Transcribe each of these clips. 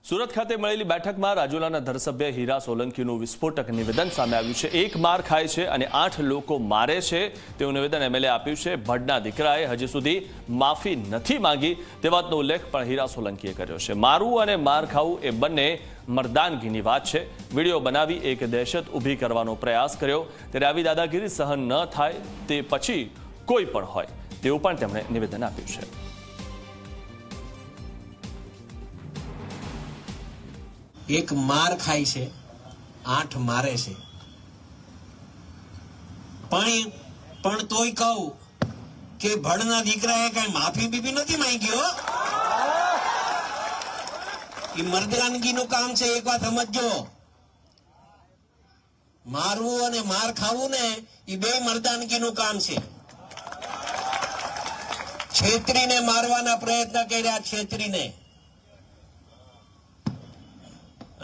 સુરત ખાતે મળેલી બેઠકમાં રાજુલાના ધારાસભ્ય હીરા સોલંકીનું વિસ્ફોટક નિવેદન સામે આવ્યું છે। એક માર ખાય છે અને 8 લોકો મારે છે તેવું નિવેદન એમએલએ આપ્યું છે। ભડના દીકરાએ હજી સુધી માફી નથી માંગી તે વાતનો ઉલ્લેખ પણ હીરા સોલંકીએ કર્યો છે। મારવું અને માર ખાવું એ બંને મર્દાનગીની વાત છે। વિડીયો બનાવી એક દહેશત ઊભી કરવાનો પ્રયાસ કર્યો ત્યારે આવી દાદાગીરી સહન ન થાય તે પછી કોઈ પણ હોય તેવું પણ તેમણે નિવેદન આપ્યું છે। एक मार खाई से 8 मारे से पण तोय कहूं के भड़ना दीकराए कई माफी बीबी नहीं मांगी हो। ये मर्दानगी नु काम से एक बात समझो, मारवू अने मार खावू ने ये बे मर्दानगी नु काम से। छेत्री ने मारवाना प्रयत्न कर्या, छेत्री ने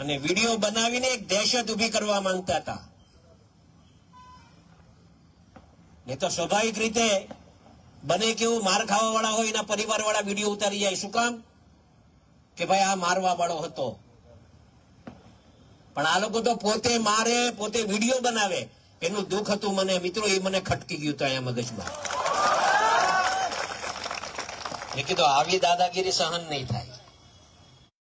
અને વિડિયો બનાવીને એક દહેશત ઊભી કરવા માંગતા હતા। ને તો સ્વાભાવિક રીતે બને કેવું માર ખાવા વાળા હોય એના પરિવાર વાળા વિડિયો ઉતારી જાય। શું કામ કે ભાઈ આ મારવા વાળો હતો, પણ આ લોકો તો પોતે મારે, પોતે વિડિયો બનાવે। એનું દુઃખ હતું મને મિત્રો, એ મને ખટકી ગયું હતું અહીંયા મગજમાં। મેં કીધું આવી દાદાગીરી સહન નહીં થાય।